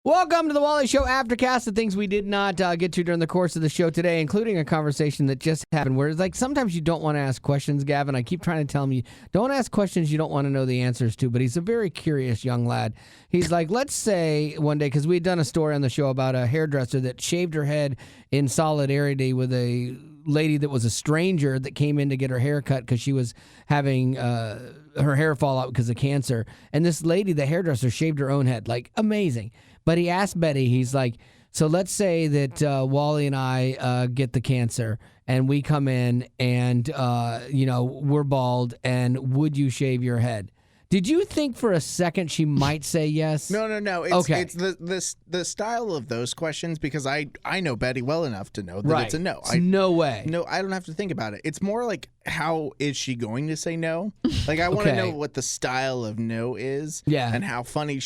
Welcome to the Wally Show Aftercast, the things we did not get to during the course of the show today, including a conversation that just happened where it's like sometimes you don't want to ask questions, Gavin. I keep trying to tell him, don't ask questions you don't want to know the answers to, but he's a very curious young lad. He's like, let's say one day, because we had done a story on the show about a hairdresser that shaved her head in solidarity with a lady that was a stranger that came in to get her hair cut because she was having her hair fall out because of cancer. And this lady, the hairdresser, shaved her own head. Like, amazing. But he asked Betty, he's like, so let's say that Wally and I get the cancer and we come in and, we're bald, and would you shave your head? Did you think for a second she might say yes? No. It's, okay. It's the style of those questions, because I know Betty well enough to know that it's a no. No way. No, I don't have to think about it. It's more like, how is she going to say no? Like, I want to know what the style of no is. Yeah. And how funny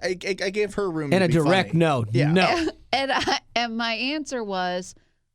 I gave her room and to a be direct funny. no. Yeah. No. And my answer was,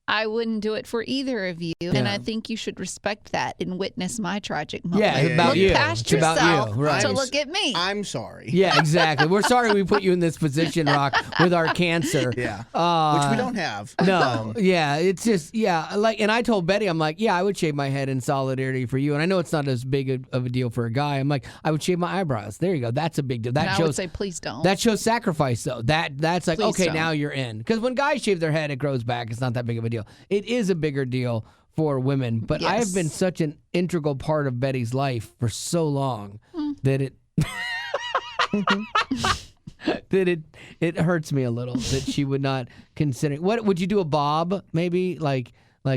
I wouldn't do it for either of you, and I think you should respect that and witness my tragic moment. Yeah, it's about you. Look past It's about yourself you, right. to look at me. I'm sorry. Yeah, exactly. We're sorry we put you in this position, Rock, with our cancer. Yeah. Which we don't have. No. Yeah, it's just, and I told Betty, I'm like, I would shave my head in solidarity for you. And I know it's not as big of a deal for a guy. I'm like, I would shave my eyebrows. There you go. That's a big deal. I would say, please don't. That shows sacrifice, though. That's like, Please okay, don't. now you're in. Because when guys shave their head, it grows back. It's not that big of a deal. It is a bigger deal for women. But I have been such an integral part of Betty's life for so long that it... that it hurts me a little that she would not consider. What would you do? A bob, maybe, like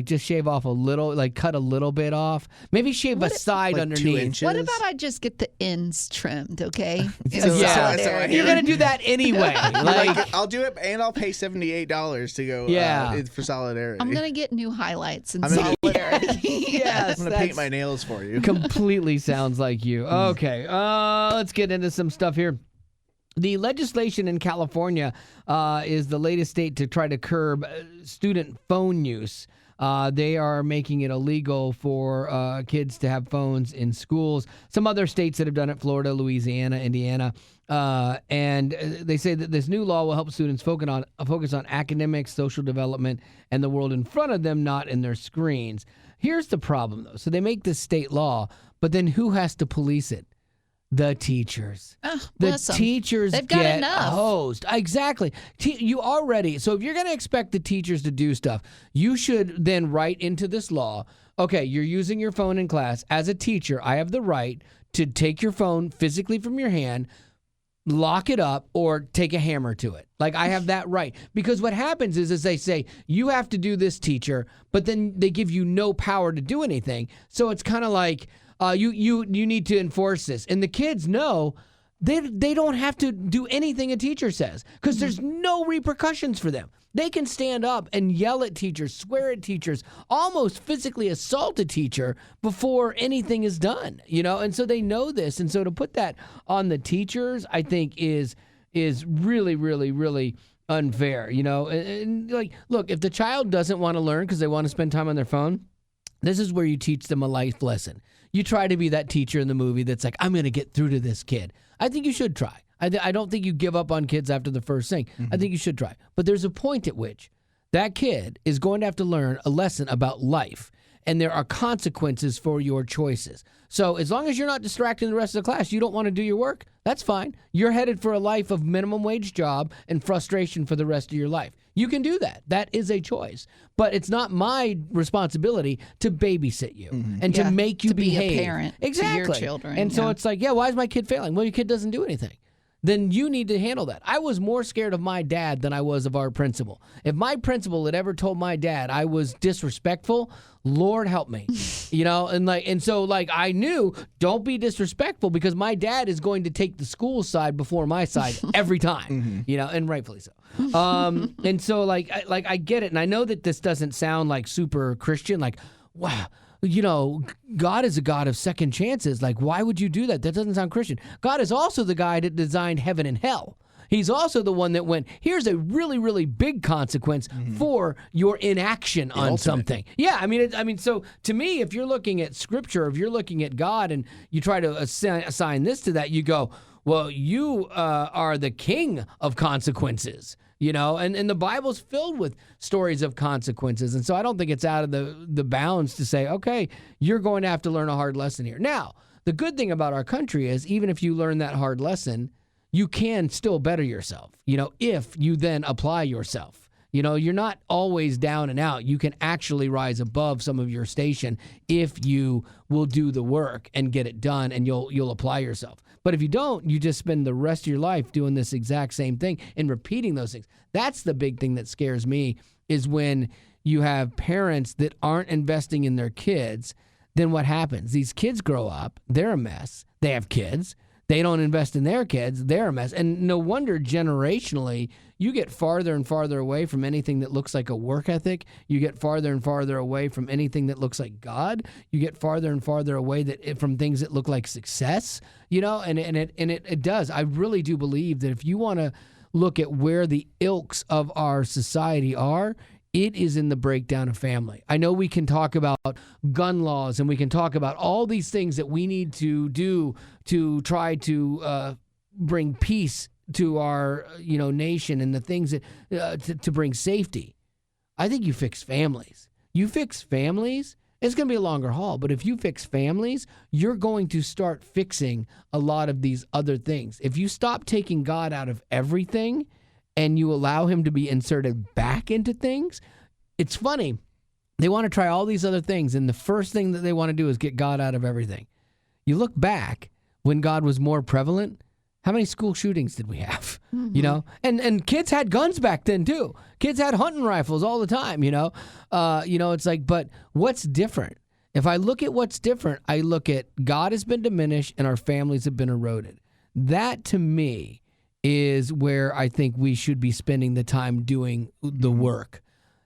just shave off a little, like cut a little bit off. Maybe shave a side like 2 underneath. inches? What about I just get the ends trimmed, okay? So You're gonna do that anyway. Like, I'll do it, and I'll pay $78 to go for solidarity. I'm going to get new highlights in I'm gonna- solidarity. yes, I'm going to paint my nails for you. completely sounds like you. Okay, let's get into some stuff here. The legislation in California is the latest state to try to curb student phone use. They are making it illegal for kids to have phones in schools. Some other states that have done it, Florida, Louisiana, Indiana. And they say that this new law will help students focus on academics, social development, and the world in front of them, not in their screens. Here's the problem, though. So they make this state law, but then who has to police it? The teachers. The teachers They've got get enough. hosed. Exactly. So if you're going to expect the teachers to do stuff, you should then write into this law, okay, you're using your phone in class. As a teacher, I have the right to take your phone physically from your hand, lock it up, or take a hammer to it. Like, I have that right. Because what happens is they say, you have to do this, teacher, but then they give you no power to do anything. So it's kind of like, you need to enforce this. And the kids know they don't have to do anything a teacher says because there's no repercussions for them. They can stand up and yell at teachers, swear at teachers, almost physically assault a teacher before anything is done, And so they know this. And so to put that on the teachers, I think is really, really, really unfair, And like, look, if the child doesn't want to learn because they want to spend time on their phone, this is where you teach them a life lesson. You try to be that teacher in the movie that's like, I'm going to get through to this kid. I think you should try. I don't think you give up on kids after the first thing. I think you should try. But there's a point at which that kid is going to have to learn a lesson about life. And there are consequences for your choices. So as long as you're not distracting the rest of the class, you don't want to do your work, that's fine. You're headed for a life of minimum wage job and frustration for the rest of your life. You can do that. That is a choice. But it's not my responsibility to babysit you and to make you behave. Be a parent exactly. to your children. And so it's like, why is my kid failing? Well, your kid doesn't do anything. Then you need to handle that. I was more scared of my dad than I was of our principal. If my principal had ever told my dad I was disrespectful, Lord help me. And so I knew, don't be disrespectful because my dad is going to take the school side before my side every time, and rightfully so. And so I get it. And I know that this doesn't sound like super Christian, like, wow. God is a God of second chances. Like, why would you do that? That doesn't sound Christian. God is also the guy that designed heaven and hell. He's also the one that went, here's a really, really big consequence for your inaction on something. Yeah, I mean, so to me, if you're looking at Scripture, if you're looking at God and you try to assign this to that, you go, well, you are the king of consequences, you know, and the Bible's filled with stories of consequences. And so I don't think it's out of the bounds to say, okay, you're going to have to learn a hard lesson here. Now, the good thing about our country is even if you learn that hard lesson, you can still better yourself, you know, if you then apply yourself. You know, you're not always down and out. You can actually rise above some of your station if you will do the work and get it done, and you'll apply yourself. But if you don't, you just spend the rest of your life doing this exact same thing and repeating those things. That's the big thing that scares me, is when you have parents that aren't investing in their kids. Then what happens? These kids grow up, they're a mess. They have kids. They don't invest in their kids, they're a mess. And no wonder generationally, you get farther and farther away from anything that looks like a work ethic. You get farther and farther away from anything that looks like God. You get farther and farther away from things that look like success, you know, and it does. I really do believe that if you want to look at where the ilks of our society are, it is in the breakdown of family. I know we can talk about gun laws and we can talk about all these things that we need to do to try to bring peace to our nation, and the things that to bring safety. I think you fix families. You fix families, it's going to be a longer haul, but if you fix families, you're going to start fixing a lot of these other things. If you stop taking God out of everything and you allow him to be inserted back into things, it's funny. They want to try all these other things, and the first thing that they want to do is get God out of everything. You look back when God was more prevalent, how many school shootings did we have? Mm-hmm. You know, and kids had guns back then too. Kids had hunting rifles all the time, you know. It's like, but what's different? If I look at what's different, I look at God has been diminished and our families have been eroded. That to me is where I think we should be spending the time doing the work.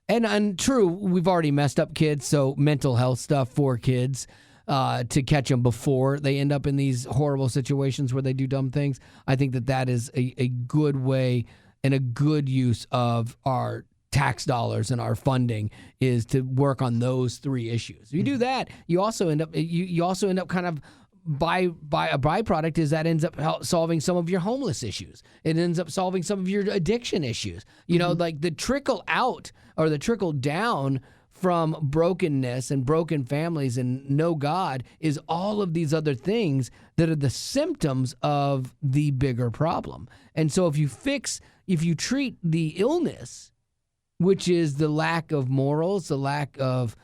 And true, we've already messed up kids, so mental health stuff for kids to catch them before they end up in these horrible situations where they do dumb things. I think that is a good way and a good use of our tax dollars and our funding, is to work on those three issues. If you do that, you also end up kind of by a byproduct is that ends up solving some of your homeless issues. It ends up solving some of your addiction issues. You know, like the trickle out or the trickle down from brokenness and broken families and no God is all of these other things that are the symptoms of the bigger problem. And so if you treat the illness, which is the lack of morals, the lack of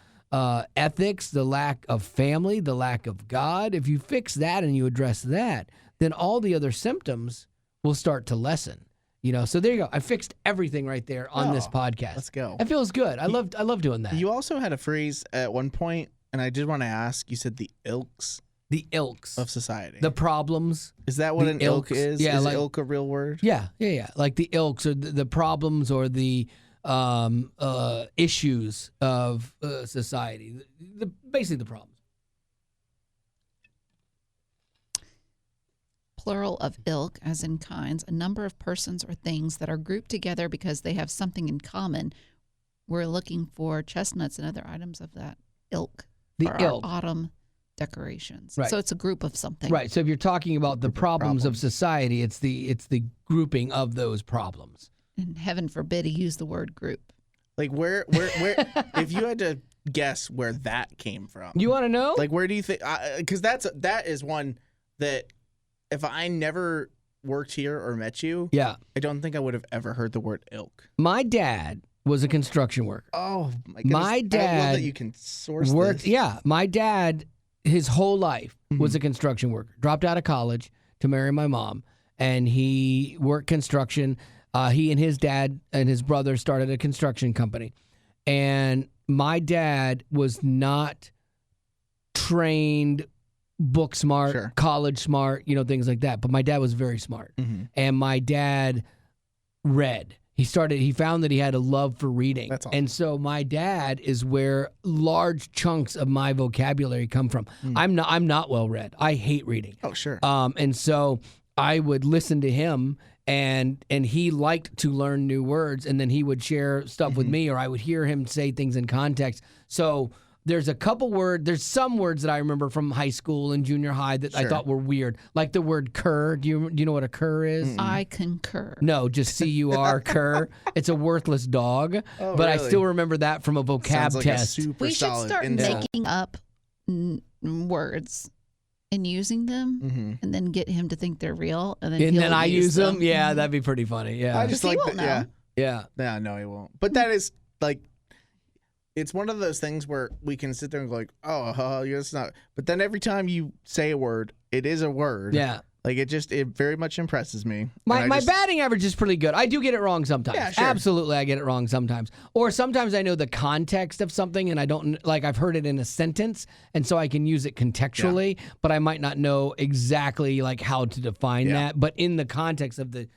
ethics, the lack of family, the lack of God, if you fix that and you address that, then all the other symptoms will start to lessen. You know, so there you go. I fixed everything right there on this podcast. Let's go. It feels good. I love doing that. You also had a phrase at one point, and I did want to ask. You said the ilks. The ilks of society. The problems. Is that what an ilk is? Yeah, is like, ilk a real word? Yeah. Like the ilks or the problems or the issues of society. Basically the problems. Plural of ilk, as in kinds, a number of persons or things that are grouped together because they have something in common. We're looking for chestnuts and other items of that ilk for our autumn decorations. Right. So it's a group of something. Right. So if you're talking about the problems of society, it's the grouping of those problems. And heaven forbid he use the word group. Like where if you had to guess where that came from. You want to know? Like where do you think, because that is one that if I never worked here or met you, I don't think I would have ever heard the word ilk. My dad was a construction worker. Oh, my goodness. My dad I love that you can source this. Yeah, my dad, his whole life was a construction worker. Dropped out of college to marry my mom, and he worked construction. He and his dad and his brother started a construction company. And my dad was not trained book smart, college smart, things like that. But my dad was very smart. Mm-hmm. And my dad read. He found that he had a love for reading. That's awesome. And so my dad is where large chunks of my vocabulary come from. Mm. I'm not well read. I hate reading. Oh, sure. And so I would listen to him, and he liked to learn new words, and then he would share stuff with me, or I would hear him say things in context. So there's some words that I remember from high school and junior high that I thought were weird. Like the word cur. Do you know what a cur is? Mm-mm. I concur. No, just C-U-R, cur. It's a worthless dog. Oh, but really? I still remember that from a vocab like test. We should start making up words and using them, and then get him to think they're real, and then I use them. Yeah, that'd be pretty funny. Yeah, I just like that. Yeah. Yeah, no, he won't. But that is like, it's one of those things where we can sit there and go like, oh, it's not. But then every time you say a word, it is a word. Yeah. Like it very much impresses me. My batting average is pretty good. I do get it wrong sometimes. Yeah, sure. Absolutely, I get it wrong sometimes. Or sometimes I know the context of something and I don't, like I've heard it in a sentence and so I can use it contextually, but I might not know exactly like how to define that. But in the context of the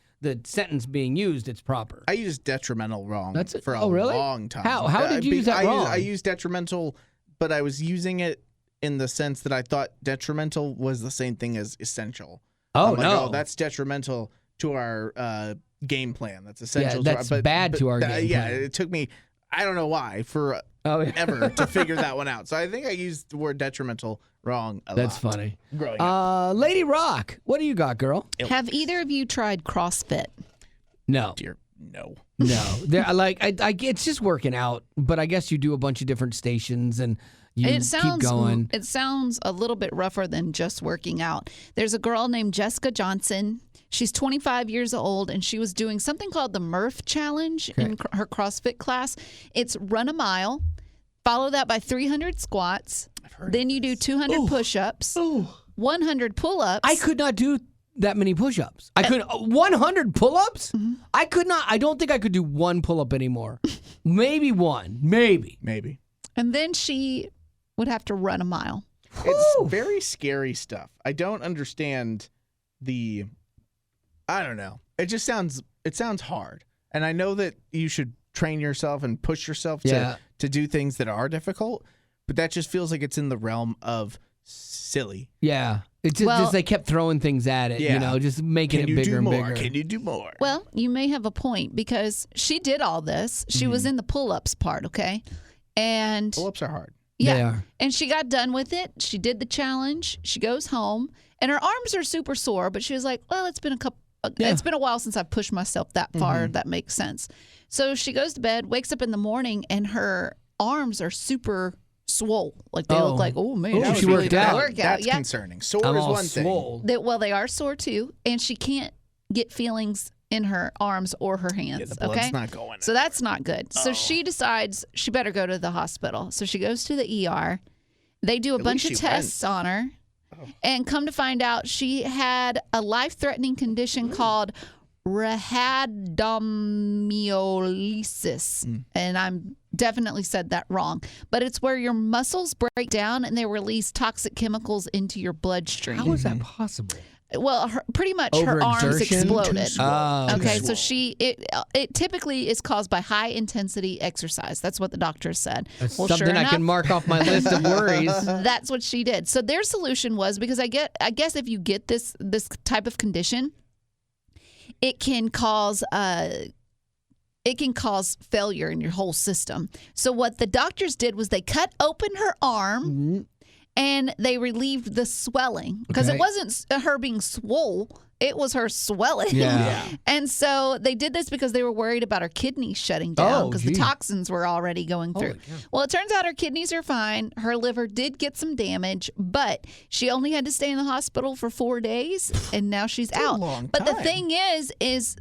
sentence being used, it's proper. I use detrimental wrong for a really? long time. How did you use that wrong? I use detrimental, but I was using it in the sense that I thought detrimental was the same thing as essential. Oh, like, no. That's detrimental to our game plan. That's essential. Yeah, that's bad to our game plan. Yeah, it took me, I don't know why, ever to figure that one out. So I think I used the word detrimental wrong a lot. That's funny. Growing up. Lady Rock, what do you got, girl? Have either of you tried CrossFit? No. Dear, no. It's just working out, but I guess you do a bunch of different stations and keep going. It sounds a little bit rougher than just working out. There's a girl named Jessica Johnson. She's 25 years old, and she was doing something called the Murph Challenge in her CrossFit class. It's run a mile, follow that by 300 squats. Then you do 200 push-ups, 100 pull-ups. I could not do that many push-ups. I could 100 pull-ups? Mm-hmm. I could not. I don't think I could do one pull-up anymore. Maybe one. Maybe. And then she would have to run a mile. It's very scary stuff. I don't understand I don't know. It just sounds hard. And I know that you should train yourself and push yourself to do things that are difficult, but that just feels like it's in the realm of silly. Yeah. It's just they kept throwing things at it, just making it bigger and bigger. Can you do more? Well, you may have a point because she did all this. She was in the pull-ups part, okay? And pull-ups are hard. Yeah. They are. And she got done with it. She did the challenge. She goes home, and her arms are super sore, but she was like, well, it's been a while since I've pushed myself that far. That makes sense. So she goes to bed, wakes up in the morning, and her arms are super swole. Like they look like, oh man, she worked out. That's concerning. Sore is one thing. They are sore too, and she can't get feelings in her arms or her hands. Yeah, the blood's not going. So that's not good. So she decides she better go to the hospital. So she goes to the ER. They do a bunch of tests on her. And come to find out, she had a life-threatening condition called rhabdomyolysis. And I'm definitely said that wrong. But it's where your muscles break down and they release toxic chemicals into your bloodstream. How is that possible? Well, pretty much her arms exploded. Okay, so it typically is caused by high intensity exercise. That's what the doctor said. That's something I can mark off my list of worries. That's what she did. So their solution was, because I guess if you get this type of condition, it can cause failure in your whole system. So what the doctors did was they cut open her arm. And they relieved the swelling because it wasn't her being swole. It was her swelling. Yeah. And so they did this because they were worried about her kidneys shutting down because the toxins were already going through. Well, it turns out her kidneys are fine. Her liver did get some damage, but she only had to stay in the hospital for 4 days, and now she's out. But the thing is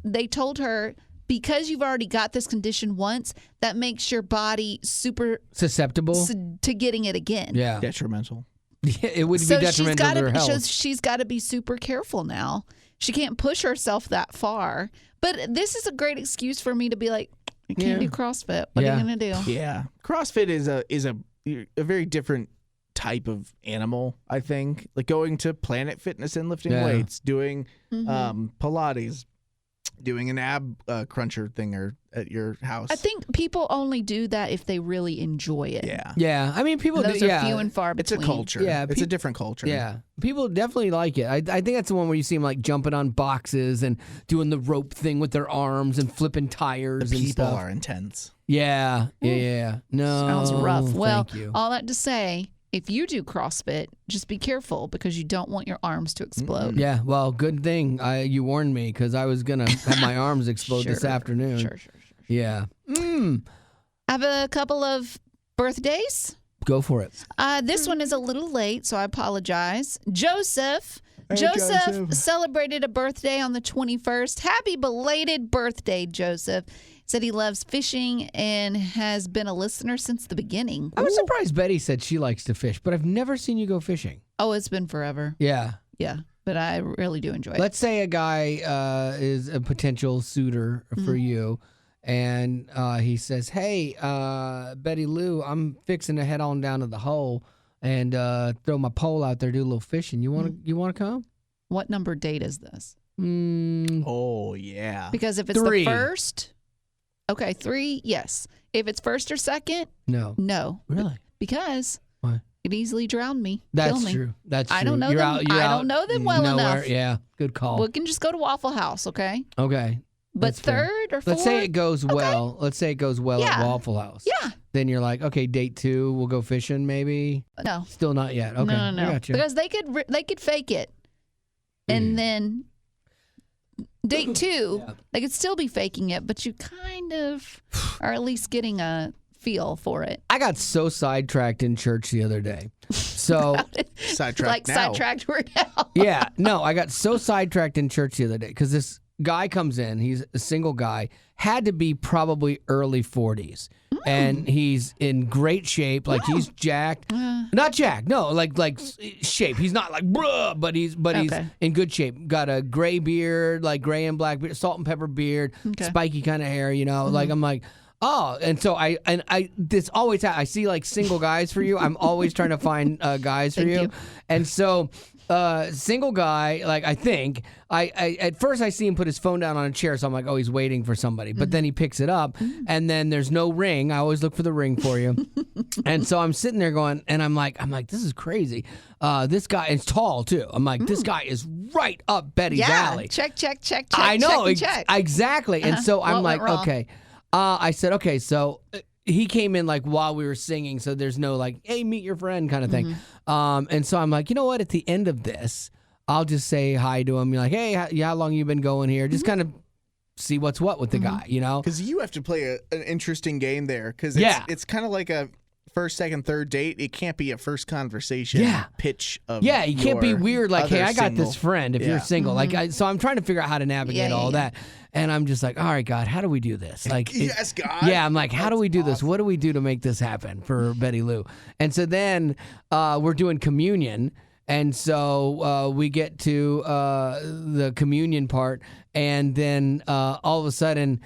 they told her, because you've already got this condition once, that makes your body super susceptible to getting it again. Yeah. Detrimental. Yeah, it would be detrimental to her health. So she's got to be super careful now. She can't push herself that far. But this is a great excuse for me to be like, I can't do CrossFit. What are you going to do? Yeah. CrossFit is a very different type of animal, I think. Like going to Planet Fitness and lifting weights, doing Pilates. doing an ab cruncher thing at your house. I think people only do that if they really enjoy it. Yeah. I mean, people Those do. are few and far between. It's a culture. Yeah, it's a different culture. Yeah, people definitely like it. I think that's the one where you see them like jumping on boxes and doing the rope thing with their arms and flipping tires The and people stuff. are intense. Yeah. No, Sounds rough. Well, thank you. all that to say, if you do CrossFit, just be careful because you don't want your arms to explode. Yeah, well, good thing you warned me because I was gonna have my arms explode this afternoon. Sure. Yeah. I have a couple of birthdays. Go for it. This one is a little late, so I apologize. Joseph celebrated a birthday on the 21st. Happy belated birthday, Joseph. Said he loves fishing and has been a listener since the beginning. I was surprised Betty said she likes to fish, but I've never seen you go fishing. Oh, it's been forever. Yeah. Yeah, but I really do enjoy it. Let's say a guy is a potential suitor for you, and he says, "Hey, Betty Lou, I'm fixing to head on down to the hole and throw my pole out there, do a little fishing. You want to come?" What number date is this? Oh, yeah. Because if it's 3. the first, okay, 3, yes. If it's first or second, No. Really? Because Why? it easily drowned me. That's kill me. true. That's true. I don't know You're them. out, you're I out don't know them well nowhere. enough. Yeah, good call. We can just go to Waffle House, okay? Okay. But That's fair. third or fourth? Let's say it goes well. Let's say it goes well at Yeah. Waffle House. Yeah. Then you're like, okay, date 2, we'll go fishing maybe. No. Still not yet. Okay. No. I got you. Because they could fake it. And then date 2, they could still be faking it, but you kind of are at least getting a feel for it. I got so sidetracked in church the other day. So Sidetracked now. Sidetracked right now. yeah, no, I got so sidetracked in church the other day because this guy comes in. He's a single guy, had to be probably early 40s, and he's in great shape. Like he's jacked, not jacked, no, like shape. He's not like bruh, but he's in good shape. Got a gray beard, like gray and black beard, salt and pepper beard, spiky kind of hair. You know, like I'm like. Oh, and so I this always I see like single guys for you. I'm always trying to find guys for you. And so single guy, like I think I at first I see him put his phone down on a chair, so I'm like, oh, he's waiting for somebody. But then he picks it up, and then there's no ring. I always look for the ring for you. And so I'm sitting there going, and I'm like, this is crazy. This guy is tall too. I'm like, this guy is right up Betty's alley. Check. I know check. Exactly. And so I'm What like, went wrong? okay. I said, okay, so he came in like while we were singing, so there's no like, hey, meet your friend kind of thing. And so I'm like, you know what? At the end of this, I'll just say hi to him. You're like, hey, how long you been going here? Just kind of see what's what with the guy, you know? Because you have to play an interesting game there. Because it's kind of like a first, second, third date. It can't be a first conversation pitch of you can't be weird like, hey, I got single. this friend if you're single. Like, so I'm trying to figure out how to navigate all that. And I'm just like, all right, God, how do we do this? Like, yes, God. Yeah, I'm like, how do we do this? What do we do to make this happen for Betty Lou? And so then we're doing communion. And so we get to the communion part. And then all of a sudden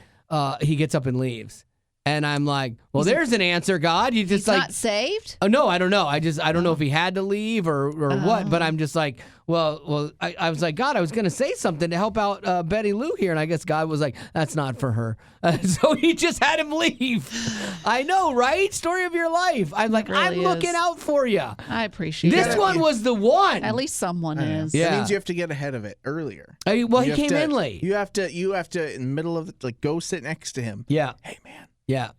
he gets up and leaves. And I'm like, well, there's an answer, God. You just He's like not saved? Oh no, I don't know. I don't know if he had to leave or what. But I'm just like, well, I was like, God, I was going to say something to help out Betty Lou here, and I guess God was like, that's not for her. So he just had him leave. I know, right? Story of your life. I'm like, really I'm looking out for you. I appreciate This it. one was the one. At least someone is. Yeah. That means you have to get ahead of it earlier. Well, he You have came to- in late. You have to in the middle of it, like go sit next to him. Yeah, Hey man, yeah.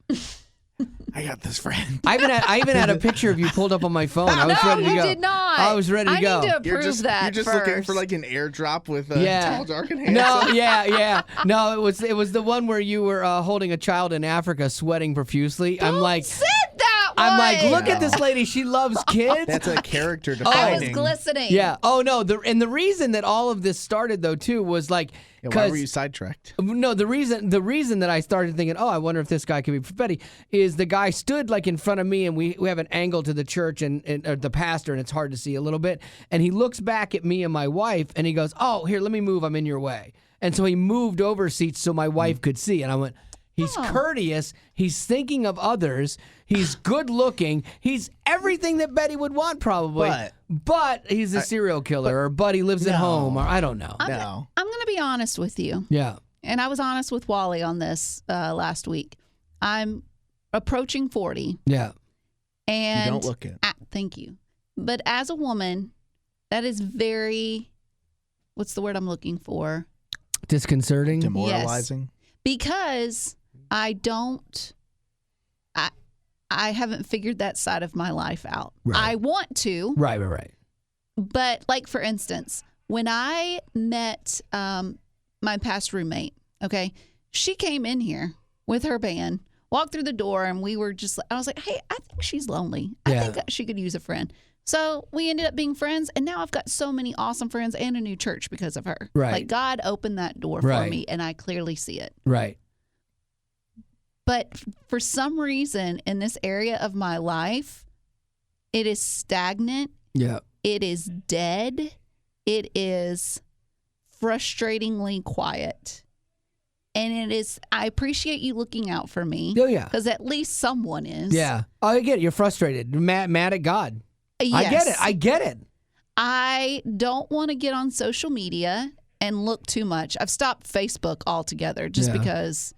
I got this friend. I even had a picture of you pulled up on my phone. I was No, ready to you go. did not. I was ready to go. I need to approve that You're just first. looking for like an airdrop with tall, dark, and handsome. No, yeah. No, it was the one where you were holding a child in Africa, sweating profusely. I'm like, Said that I'm like, way. look at this lady. She loves kids. That's a character I was defining. glistening. Yeah. Oh no. The reason that all of this started though too was like Yeah, why were you sidetracked? no, the reason that I started thinking, oh, I wonder if this guy could be for Betty, is the guy stood like in front of me, and we have an angle to the church and the pastor, and it's hard to see a little bit. And he looks back at me and my wife, and he goes, "Oh, here, let me move. I'm in your way." And so he moved over seats so my wife could see, and I went. He's courteous. He's thinking of others. He's good looking. He's everything that Betty would want, probably. But he's a serial killer, or Buddy lives at home, or I don't know. I'm going to be honest with you. Yeah. and I was honest with Wally on this last week. I'm approaching 40. Yeah. And you don't look it. Thank you. But as a woman, that is very, what's the word I'm looking for? Disconcerting? Demoralizing? Yes. Because I haven't figured that side of my life out. Right. I want to. Right. But like, for instance, when I met my past roommate, okay, she came in here with her band, walked through the door, and we were just, I was like, hey, I think she's lonely. I think she could use a friend. So we ended up being friends, and now I've got so many awesome friends and a new church because of her. Right. Like, God opened that door for me, and I clearly see it. Right. But for some reason in this area of my life, it is stagnant. Yeah. It is dead. It is frustratingly quiet. And it is, I appreciate you looking out for me. Oh, yeah. Because at least someone is. Yeah. Oh, I get it. You're frustrated. Mad at God. Yes. I get it. I don't want to get on social media and look too much. I've stopped Facebook altogether just because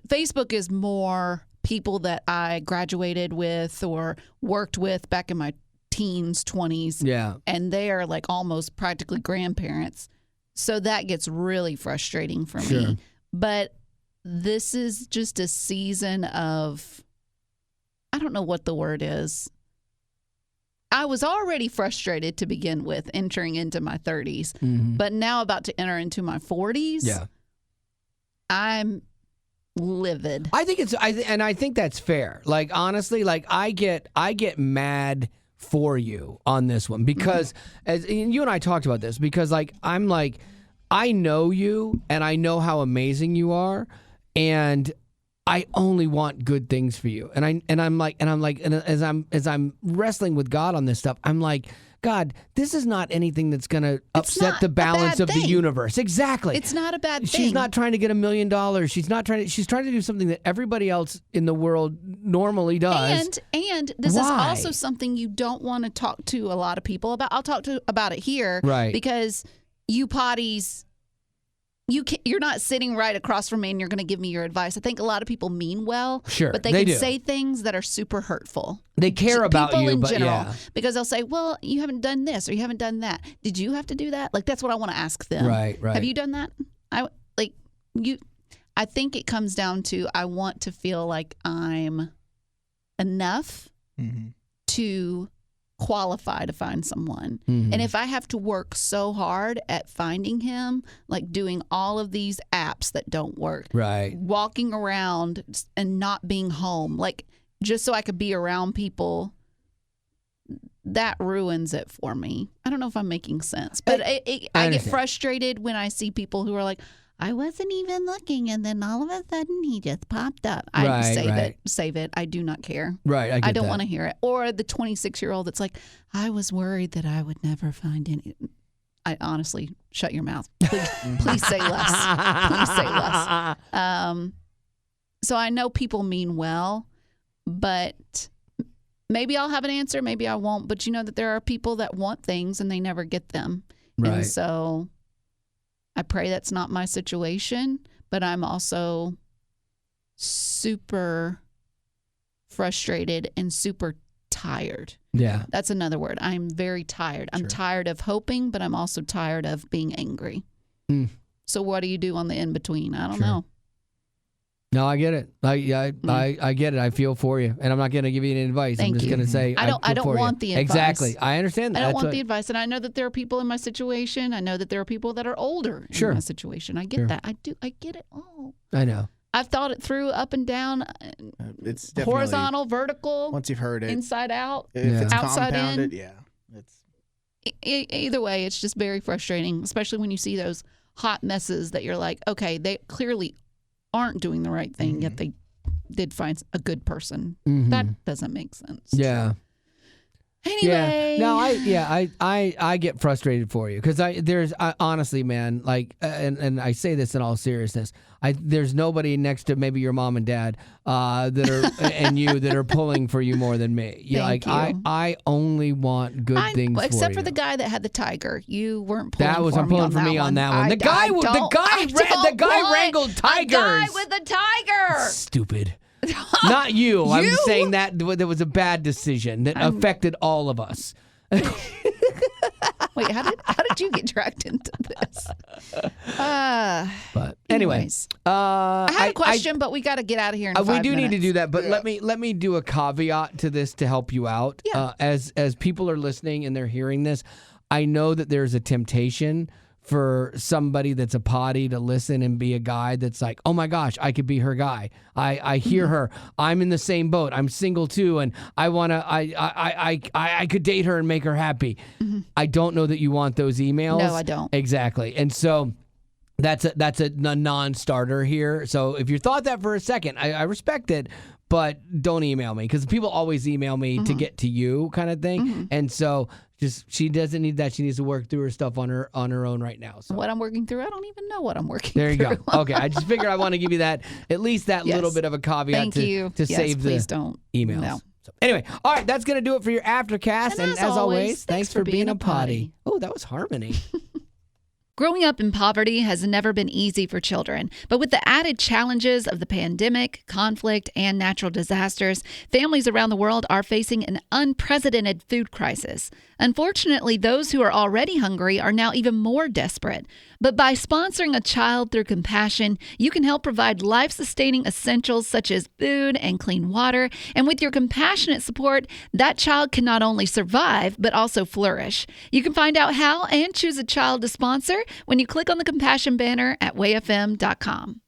Facebook is more people that I graduated with or worked with back in my teens, 20s. Yeah. And they are like almost practically grandparents. So that gets really frustrating for me. But this is just a season of, I don't know what the word is. I was already frustrated to begin with entering into my 30s, but now about to enter into my 40s. Yeah. I'm livid. I think that's fair. Like, honestly, like I get mad for you on this one because and you and I talked about this because like I'm like I know you and I know how amazing you are and I only want good things for you. And as I'm wrestling with God on this stuff, I'm like, God, this is not anything that's going to upset the balance of the universe. Exactly. It's not a bad thing. She's not trying to get $1 million. She's trying to do something that everybody else in the world normally does. And this is also something you don't want to talk to a lot of people about. I'll talk about it here. Right. Because you potties, you're not sitting right across from me and you're going to give me your advice. I think a lot of people mean well, but they can say things that are super hurtful. They care about you, in but general, because they'll say, well, you haven't done this or you haven't done that. Did you have to do that? Like, that's what I want to ask them. Right. Have you done that? I think it comes down to I want to feel like I'm enough to qualify to find someone. And if I have to work so hard at finding him, like doing all of these apps that don't work, walking around and not being home, like just so I could be around people, that ruins it for me. I don't know if I'm making sense, but I get frustrated when I see people who are like, I wasn't even looking, and then all of a sudden he just popped up. Save it. I do not care. Right, I don't want to hear it. Or the 26-year-old that's like, I was worried that I would never find any. I honestly, shut your mouth. Please say less. Please say less. So I know people mean well, but maybe I'll have an answer, maybe I won't. But you know that there are people that want things and they never get them. Right. And so I pray that's not my situation, but I'm also super frustrated and super tired. Yeah. That's another word. I'm very tired. I'm tired of hoping, but I'm also tired of being angry. So what do you do on the in-between? I don't know. No, I get it. I get it. I feel for you, and I'm not going to give you any advice. I'm just going to say I don't want the advice. Exactly. I understand that. I don't want the advice, and I know that there are people in my situation. I know that there are people that are older in my situation. I get that. I do. I get it all. I know. I've thought it through, up and down. It's horizontal, vertical. Once you've heard it, inside out, if it's outside compounded, in. It's either way. It's just very frustrating, especially when you see those hot messes that you're like, okay, they clearly aren't doing the right thing, yet they did find a good person. That doesn't make sense. Yeah. Anyway. Yeah. No, I get frustrated for you because honestly, man, like, and I say this in all seriousness, there's nobody next to maybe your mom and dad that are and you that are pulling for you more than me. Thank you. I only want good things except for you. the guy that had the tiger. You weren't pulling I'm pulling for me on that one. The guy wrangled tigers. A guy with a tiger. Stupid. Not you. I'm saying that there was a bad decision that affected all of us. Wait, how did you get dragged into this? But anyways, I had a question, but we got to get out of here in 5 minutes. We do need to do that, but Yeah. let me do a caveat to this to help you out. Yeah. As people are listening and they're hearing this, I know that there's a temptation for somebody that's a potty to listen and be a guy that's like, oh my gosh, I could be her guy. I hear her. I'm in the same boat. I'm single too, and I could date her and make her happy. Mm-hmm. I don't know that you want those emails. No, I don't. Exactly, and so that's a non-starter here. So if you thought that for a second, I respect it. But don't email me because people always email me to get to you kind of thing. And so she doesn't need that. She needs to work through her stuff on her own right now. So what I'm working through, I don't even know what I'm working there you through. go. Okay, I just figured I want to give you that at least that little bit of a caveat to save please the don't. emails. No. So anyway, all right, that's gonna do it for your Aftercast. And as always, thanks for being a potty. Oh, that was harmony. Growing up in poverty has never been easy for children, but with the added challenges of the pandemic, conflict, and natural disasters, families around the world are facing an unprecedented food crisis. Unfortunately, those who are already hungry are now even more desperate. But by sponsoring a child through compassion, you can help provide life-sustaining essentials such as food and clean water. And with your compassionate support, that child can not only survive, but also flourish. You can find out how and choose a child to sponsor when you click on the compassion banner at wayfm.com.